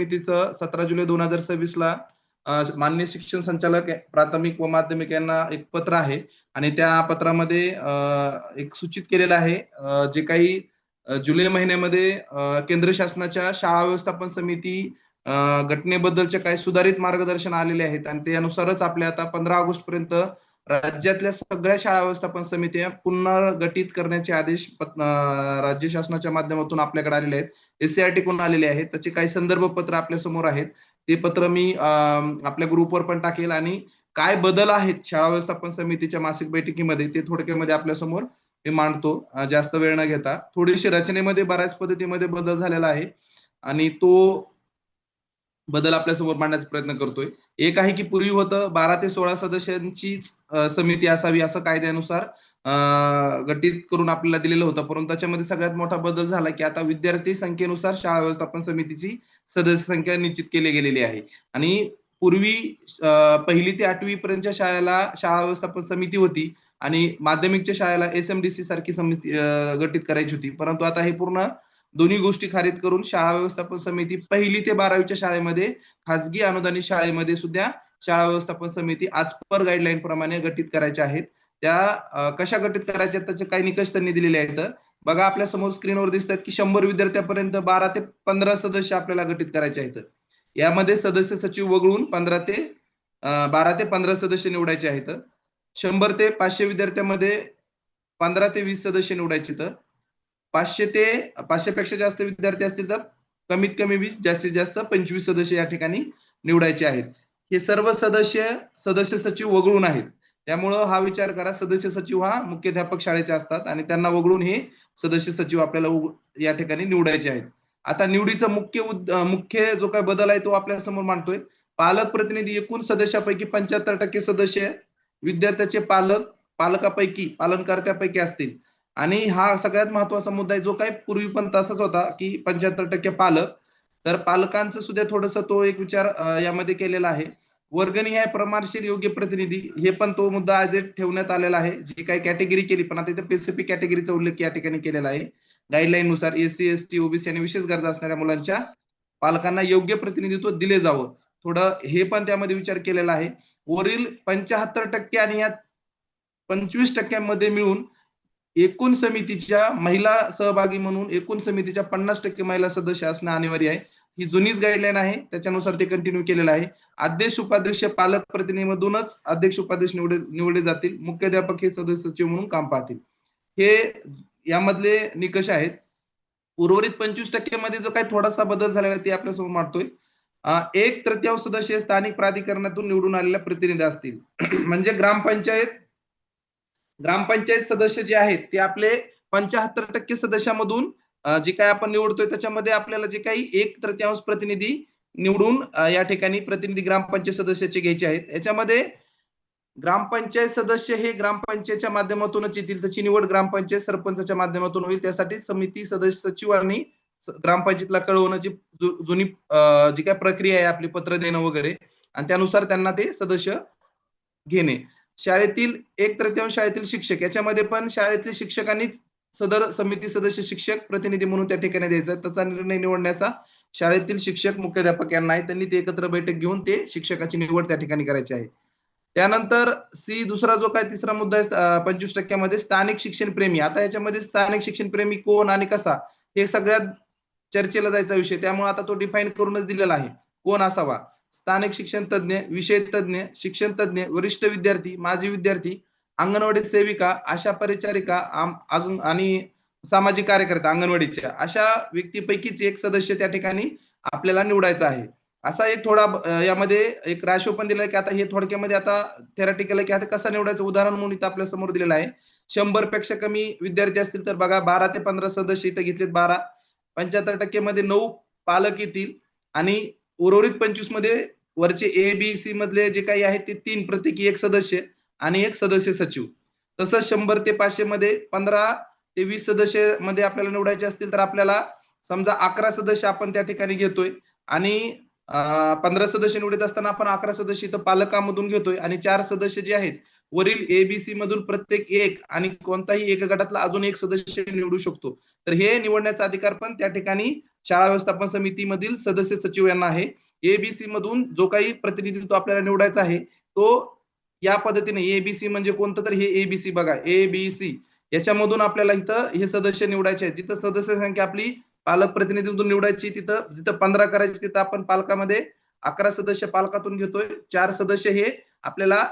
समितीचं 17 जुलै 2026 ला माननीय शिक्षण संचालक प्राथमिक व माध्यमिक यांना एक पत्र आहे आणि त्या पत्रामध्ये एक सूचित केलेलं आहे जे काही जुलै महिन्यामध्ये केंद्र शासनाच्या शाळा व्यवस्थापन समिती घटनेबद्दलचे काही सुधारित मार्गदर्शन आलेले आहेत आणि त्यानुसारच आपल्या आता 15 ऑगस्ट पर्यंत राज्यातल्या सगळ्या शाळा व्यवस्थापन समित्या पुनर्गठित करण्याचे आदेश राज्य शासनाच्या माध्यमातून आपल्याकडे आलेले आहेत. एससीईआरटी कडून आलेले आहेत. त्याचे काही संदर्भ पत्र आपल्या समोर आहेत. ते पत्र मी आपल्या ग्रुपवर पण टाकेल आणि काय बदल आहेत शाळा व्यवस्थापन समितीच्या मासिक बैठकीमध्ये ते थोडक्यामध्ये आपल्या समोर मी मांडतो जास्त वेळ न घेता. थोडीशी रचनेमध्ये बऱ्याच पद्धतीमध्ये बदल झालेला आहे आणि तो बदल आपल्यासमोर मांडण्याचा प्रयत्न करतोय. एक आहे की पूर्वी होतं 12 ते 16 सदस्यांची समिती असावी असं कायद्यानुसार गठीत करून आपल्याला दिलेलं होतं, परंतु त्याच्यामध्ये सगळ्यात मोठा बदल झाला की आता विद्यार्थी संख्येनुसार शाळा व्यवस्थापन समितीची सदस्य संख्या निश्चित केली गेलेली आहे आणि पूर्वी 1ली ते 8वी पर्यंतच्या शाळा व्यवस्थापन समिती होती आणि माध्यमिकच्या शाळेला एसएमडीसी सारखी समिती गठीत करायची होती, परंतु आता हे पूर्ण दोन्ही गोष्टी खारिज करून शाळा व्यवस्थापन समिती 1ली ते 12वीच्या शाळेमध्ये खाजगी अनुदानित शाळेमध्ये सुद्धा शाळा व्यवस्थापन समिती आज पर गाईडलाईन प्रमाणे गठीत करायच्या आहेत. त्या कशा गठीत करायच्या त्याचे काही निकष त्यांनी दिलेले आहेत. बघा आपल्या समोर स्क्रीनवर दिसतात की 100 विद्यार्थ्यापर्यंत 12 ते 15 सदस्य आपल्याला गठीत करायचे आहेत. यामध्ये सदस्य सचिव वगळून 12 ते 15 सदस्य निवडायचे आहेत. 100 ते 500 विद्यार्थ्यांमध्ये 15 ते 20 सदस्य निवडायचे आहेत. 500 ते 500 पेक्षा जास्त विद्यार्थी असतील तर कमीत कमी 20 जास्तीत जास्त 25 सदस्य या ठिकाणी निवडायचे आहेत. हे सर्व सदस्य सचिव वगळून आहेत. त्यामुळं हा विचार करा, सदस्य सचिव हा मुख्याध्यापक शाळेचे असतात आणि त्यांना वगळून हे सदस्य सचिव आपल्याला या ठिकाणी निवडायचे आहेत. आता निवडीचा मुख्य जो काय बदल आहे तो आपल्या समोर मांडतोय. पालक प्रतिनिधी एकूण सदस्यापैकी 75% सदस्य विद्यार्थ्याचे पालकापैकी पालनकर्त्यापैकी असतील आणि हा सगळ्यात महत्वाचा मुद्दा आहे जो काही पूर्वी पण तसाच होता की 75% पालक, तर पालकांचं सुद्धा थोडंसं तो एक विचार यामध्ये केलेला आहे. वर्गणी आहे प्रमाणशीर योग्य प्रतिनिधी, हे पण तो मुद्दा आज ठेवण्यात आलेला आहे. जी काही कॅटेगरी केली पण आता इथे स्पेसिफिक कॅटेगरीचा उल्लेख या ठिकाणी केलेला आहे. गाईडलाईन नुसार एससी एसटी ओबीसी आणि विशेष गरजा असणाऱ्या मुलांच्या पालकांना योग्य प्रतिनिधित्व दिले जावं, थोडं हे पण त्यामध्ये विचार केलेला आहे. वरील 75% आणि या 25% मिळून एकूण समितीच्या महिला सहभागी म्हणून एकूण समितीच्या 50% महिला सदस्य असणं अनिवार्य आहे. ही जुनीच गाईडलाईन आहे, त्याच्यानुसार ते कंटिन्यू केलेलं आहे. अध्यक्ष उपाध्यक्ष पालक प्रतिनिधीमधूनच अध्यक्ष उपाध्यक्ष निवडले जातील. मुख्याध्यापक हे सदस्य सचिव म्हणून काम पाहतील. हे यामधले निकष आहेत. उर्वरित 25% मध्ये जो काही थोडासा बदल झालेला आहे ते आपल्यासमोर मांडतोय. 1/3 सदस्य स्थानिक प्राधिकरणातून निवडून आलेल्या प्रतिनिधी असतील. म्हणजे ग्रामपंचायत सदस्य जे आहेत ते आपले 75% सदस्यामधून जे काही आपण निवडतोय त्याच्यामध्ये आपल्याला जे काही 1/3 प्रतिनिधी निवडून या ठिकाणी प्रतिनिधी ग्रामपंचायत सदस्याचे घ्यायचे आहेत. याच्यामध्ये ग्रामपंचायत सदस्य हे ग्रामपंचायतच्या माध्यमातूनच येतील, त्याची निवड ग्रामपंचायत सरपंचाच्या माध्यमातून होईल. त्यासाठी समिती सदस्य सचिवांनी ग्रामपंचायतला कळवण्याची जुनी जी काही प्रक्रिया आहे आपली पत्र देणं वगैरे आणि त्यानुसार त्यांना ते सदस्य घेणे. शाळेतील 1/3 शाळेतील शिक्षक, याच्यामध्ये पण शाळेतील शिक्षकांनी सदर समिती सदस्य शिक्षक प्रतिनिधी म्हणून त्या ठिकाणी द्यायचा. त्याचा निर्णय निवडण्याचा शाळेतील शिक्षक मुख्याध्यापक यांना आहे. त्यांनी ते एकत्र बैठक घेऊन ते शिक्षकाची निवड त्या ठिकाणी करायची आहे. त्यानंतर दुसरा जो काय तिसरा मुद्दा आहे 25% मध्ये स्थानिक शिक्षण प्रेमी. आता याच्यामध्ये स्थानिक शिक्षण प्रेमी कोण आणि कसा हे सगळ्यात चर्चेला जायचा विषय, त्यामुळे आता तो डिफाईन करूनच दिलेला आहे कोण असावा. स्थानिक शिक्षण तज्ञ, विषय तज्ञ, शिक्षण तज्ञ, वरिष्ठ विद्यार्थी, माजी विद्यार्थी, अंगणवाडी सेविका, आशा परिचारिका आणि सामाजिक कार्यकर्ता अंगणवाडीच्या अशा व्यक्तीपैकीच एक सदस्य त्या ठिकाणी आपल्याला निवडायचा आहे. असा एक थोडा यामध्ये एक राशो पण दिलाय की आता हे थोडक्यामध्ये आता थेरॅटिकल आहे की आता कसं निवडायचं उदाहरण म्हणून इथं आपल्या समोर दिलेलं आहे. 100 पेक्षा कमी विद्यार्थी असतील तर बघा 12 ते 15 सदस्य इथं घेतलेत 12. 75% मध्ये 9 पालक येतील आणि उर्वरित 25 मध्ये वरचे ए बी सी मधले जे काही आहेत ते 3 प्रत्येकी 1 सदस्य आणि 1 सदस्य सचिव. तसंच 100 ते 500 मध्ये 15 ते 20 सदस्य मध्ये आपल्याला निवडायचे असतील तर आपल्याला समजा 11 सदस्य आपण त्या ठिकाणी घेतोय आणि 15 सदस्य निवडत असताना आपण 11 सदस्य इथं पालकांमधून घेतोय आणि 4 सदस्य जे आहेत वरील एबीसी मधून प्रत्येक 1 आणि कोणताही एक गटातला अजून 1 सदस्य निवडू शकतो. तर हे निवडण्याचा अधिकार पण त्या ठिकाणी शाळा व्यवस्थापन समितीमधील सदस्य सचिव यांना आहे. एबीसी मधून जो काही प्रतिनिधित्व आपल्याला निवडायचा आहे तो या पद्धतीने एबीसी म्हणजे कोणतं तर हे एबीसी बघा एबीसी याच्यामधून आपल्याला इथं हे सदस्य निवडायचे आहेत. जिथं सदस्य संख्या आपली पालक प्रतिनिधित्व निवडायची तिथं जिथं 15 करायची तिथं आपण पालकामध्ये 11 सदस्य पालकातून घेतोय. 4 सदस्य हे आपल्याला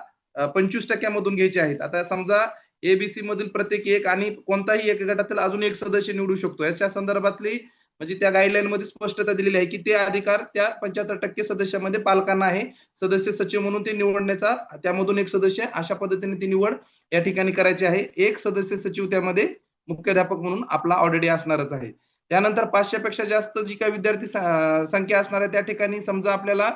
25% मधून घ्यायचे आहेत. आता समजा एबीसी मधील प्रत्येक एक आणि कोणताही एक गटातील अजून एक सदस्य निवडू शकतो. याच्या संदर्भातली म्हणजे त्या गाईडलाईन मध्ये स्पष्टता दिलेली आहे की ते अधिकार त्या 75% सदस्यामध्ये पालकांना आहे. सदस्य सचिव म्हणून ते निवडण्याचा त्यामधून एक सदस्य अशा पद्धतीने ती निवड या ठिकाणी करायची आहे. एक सदस्य सचिव त्यामध्ये मुख्याध्यापक म्हणून आपला ऑलरेडी असणारच आहे. त्यानंतर 500 पेक्षा जास्त जी काही विद्यार्थी संख्या असणार आहे त्या ठिकाणी समजा आपल्याला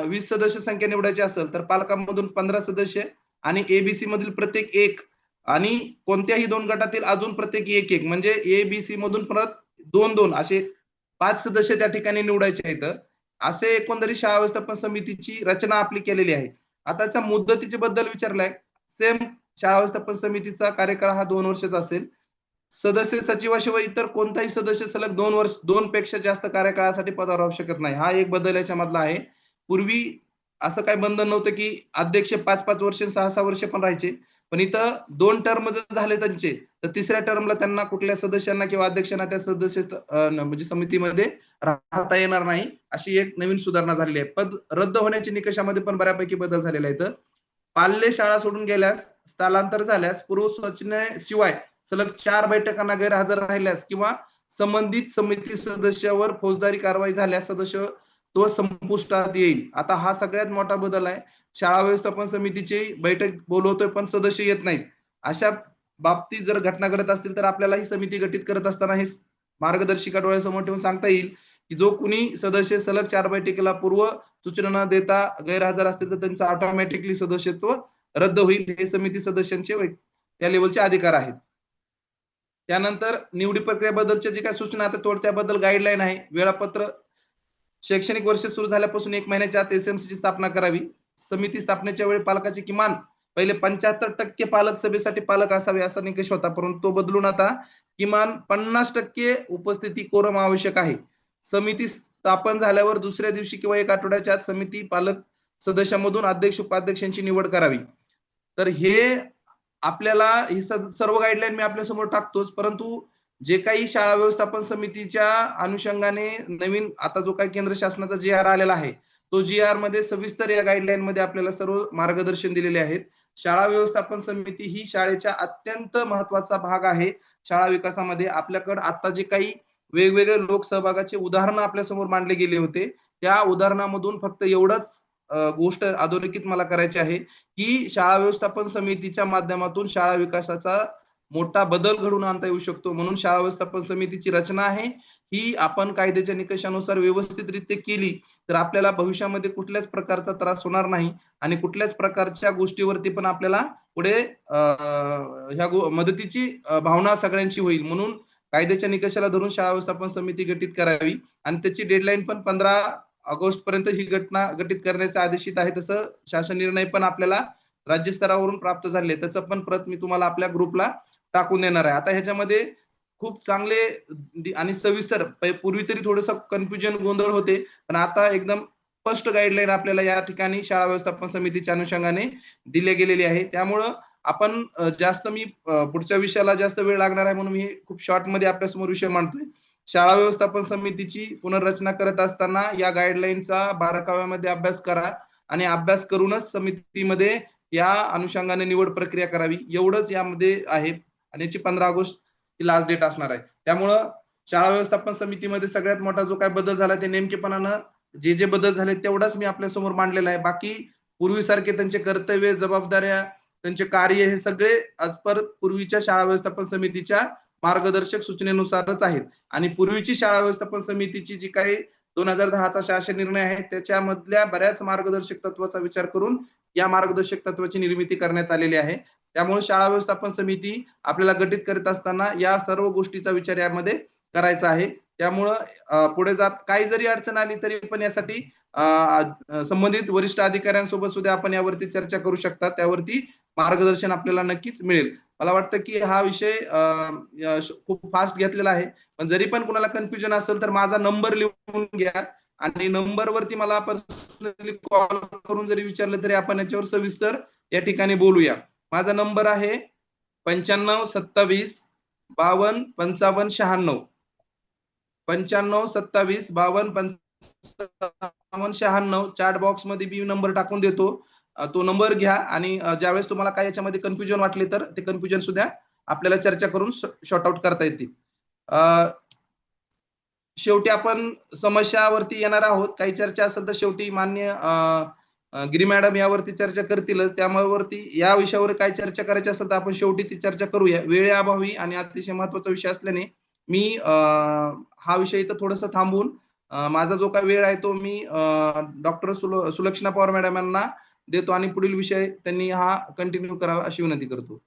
20 सदस्य संख्या निवडायची असेल तर पालकांमधून 15 सदस्य आणि एबीसी मधील प्रत्येक एक आणि कोणत्याही 2 गटातील अजून प्रत्येक एक एक म्हणजे एबीसी मधून परत 2-2 असे 5 सदस्य त्या ठिकाणी निवडायचे आहेत. असे एकंदरीत शाळा व्यवस्थापन समितीची रचना आपली केलेली आहे. आताच्या मुदतीच्या बद्दल विचारलाय सेम शाळा व्यवस्थापन समितीचा कार्यकाळ हा 2 वर्षाचा असेल. सदस्य सचिवाशिवाय इतर कोणताही सदस्य सलग 2 वर्ष 2 पेक्षा जास्त कार्यकाळासाठी पदावर राहू शकत नाही. हा एक बदल याच्यामधला आहे. पूर्वी असं काही बंधन नव्हतं की अध्यक्ष 5-5 वर्ष 6-6 वर्ष पण राहायचे. पण इथं 2 टर्म जर झाले त्यांचे तर तिसऱ्या टर्मला त्यांना कुठल्या सदस्यांना किंवा अध्यक्षांना त्या सदस्य म्हणजे समितीमध्ये राहता येणार नाही अशी एक नवीन सुधारणा झालेली आहे. पद रद्द होण्याच्या निकषामध्ये पण बऱ्यापैकी बदल झालेला आहे. पाल्य शाळा सोडून गेल्यास स्थलांतर झाल्यास पूर्वसूचनेशिवाय सलग 4 बैठकांना गैरहजर राहिल्यास किंवा संबंधित समिती सदस्यावर फौजदारी कारवाई झाल्यास सदस्यत्व संपुष्टात येईल. आता हा सगळ्यात मोठा बदल आहे. शाळा व्यवस्थापन समितीची बैठक बोलवतोय पण सदस्य येत नाहीत. अशा बाबतीत जर घटना घडत असतील तर आपल्याला ही समिती गठीत करत असताना हे मार्गदर्शिका डोळ्यासमोर ठेवून सांगता येईल की जो कुणी सदस्य सलग 4 बैठकीला पूर्व सूचना न देता गैरहजर असतील तर त्यांचं ऑटोमॅटिकली सदस्यत्व रद्द होईल. हे समिती सदस्यांचे त्या लेवलचे अधिकार आहेत. त्यानंतर निवडी प्रक्रियेबद्दलच्या जे काही सूचना आता त्याबद्दल गाईडलाईन आहे. वेळापत्र शैक्षणिक वर्ष सुरू झाल्यापासून 1 महिन्याच्या आत एसएमसीची स्थापना करावी. समिती स्थापनेच्या वेळी पालकाची किमान पहिले 75% पालक सभेसाठी पालक असावे असा निकष होता, परंतु तो बदलून आता किमान 50% उपस्थिती कोरम आवश्यक आहे. समिती स्थापन झाल्यावर दुसऱ्या दिवशी किंवा 1 आठवड्याच्या आत समिती पालक सदस्यामधून अध्यक्ष उपाध्यक्षांची निवड करावी. तर हे आपल्याला ही सर्व गाईडलाईन मी आपल्या समोर टाकतोच, परंतु जे काही शाळा व्यवस्थापन समितीच्या अनुषंगाने नवीन आता जो काही केंद्र शासनाचा जी-आर आलेला आहे तो जी-आर मध्ये सविस्तर या गाईडलाईन मध्ये आपल्याला सर्व मार्गदर्शन दिलेले आहेत. शाळा व्यवस्थापन समिती ही शाळेच्या अत्यंत महत्वाचा भाग आहे. शाळा विकासामध्ये आपल्याकडे आता जे काही वेगवेगळे लोकसहभागाचे उदाहरण आपल्या समोर मांडले गेले होते त्या उदाहरणामधून फक्त एवढंच गोष्ट अधोरेखित मला करायची आहे की शाळा व्यवस्थापन समितीच्या माध्यमातून शाळा विकासाचा मोठा बदल घडवून आणता येऊ शकतो. म्हणून शाळा व्यवस्थापन समितीची रचना आहे ही आपण कायद्याच्या निकषानुसार व्यवस्थितरित्या केली तर आपल्याला भविष्यामध्ये कुठल्याच प्रकारचा त्रास होणार नाही आणि कुठल्याच प्रकारच्या गोष्टीवरती पण आपल्याला पुढे ह्या मदतीची भावना सगळ्यांची होईल. म्हणून कायद्याच्या निकषाला धरून शाळा व्यवस्थापन समिती गठीत करावी आणि त्याची डेडलाईन पण 15 ऑगस्ट पर्यंत ही घटना गठीत करण्याचा आदेशित आहे. तसं शासन निर्णय पण आपल्याला राज्य स्तरावरून प्राप्त झाले. त्याचं पण प्रत मी तुम्हाला आपल्या ग्रुपला टाकून देणार आहे. आता ह्याच्यामध्ये खूप चांगले आणि सविस्तर पूर्वी तरी थोडंसं कन्फ्युजन गोंधळ होते पण आता एकदम स्पष्ट गाईडलाईन आपल्याला या ठिकाणी शाळा व्यवस्थापन समितीच्या अनुषंगाने दिले गेलेली आहे. त्यामुळं आपण जास्त मी पुढच्या विषयाला जास्त वेळ लागणार आहे म्हणून मी खूप शॉर्ट मध्ये आपल्यासमोर विषय मांडतोय. शाळा व्यवस्थापन समितीची पुनर्रचना करत असताना या गाईडलाईनचा बारकाव्यामध्ये अभ्यास करा आणि अभ्यास करूनच समितीमध्ये या अनुषंगाने निवड प्रक्रिया करावी एवढंच यामध्ये आहे आणि याची 15 ऑगस्ट ही लास्ट डेट असणार आहे. त्यामुळं शाळा व्यवस्थापन समितीमध्ये सगळ्यात मोठा जो काय बदल झाला ते नेमकेपणानं जे बदल झाले तेवढाच मी आपल्या समोर मांडलेला आहे. बाकी पूर्वीसारखे त्यांचे कर्तव्य जबाबदाऱ्या त्यांचे कार्य हे सगळे आज पर पूर्वीच्या शाळा व्यवस्थापन समितीच्या मार्गदर्शक सूचनेनुसारच आहेत आणि पूर्वीची शाळा व्यवस्थापन समितीची जी काही 2010 चा शासन निर्णय आहे त्याच्यामधल्या बऱ्याच मार्गदर्शक तत्वाचा विचार करून या मार्गदर्शक तत्वाची निर्मिती करण्यात आलेली आहे. त्यामुळे शाळा व्यवस्थापन समिती आपल्याला गठीत करत असताना या सर्व गोष्टीचा विचार यामध्ये करायचा आहे. त्यामुळं पुढे जात काही जरी अडचण आली तरी पण यासाठी संबंधित वरिष्ठ अधिकाऱ्यांसोबत सुद्धा आपण यावरती चर्चा करू शकता. त्यावरती मार्गदर्शन आपल्याला नक्कीच मिळेल. मला वाटतं की हा विषय खूप फास्ट घेतलेला आहे. पण जरी पण कुणाला कन्फ्युजन असेल तर माझा नंबर लिहून घ्या आणि नंबरवरती मला पर्सनली कॉल करून जरी विचारलं तरी आपण याच्यावर सविस्तर या ठिकाणी बोलूया. माझा नंबर आहे 95 27 52 55 96. 95 27 52 55 96. चॅट बॉक्स मध्ये मी नंबर टाकून देतो. तो नंबर घ्या आणि ज्यावेळेस तुम्हाला काही याच्यामध्ये कन्फ्युजन वाटले तर ते कन्फ्युजन सुद्धा आपल्याला चर्चा करून शॉर्ट आउट करता येतील. शेवटी आपण समस्यावरती येणार आहोत. काही चर्चा असेल तर शेवटी मान्य गिरी मॅडम यावरती चर्चा करतीलच. त्यामुळे या विषयावर काय चर्चा करायची असेल तर आपण शेवटी ती चर्चा करूया. वेळेअभावी आणि अतिशय महत्त्वाचा विषय असल्याने मी हा विषय इथं थोडंसं थांबवून माझा जो काही वेळ आहे तो मी डॉक्टर सुलक्षणा पवार मॅडम यांना देतो आणि पुढील विषय त्यांनी हा कंटिन्यू करावा अशी विनंती करतो.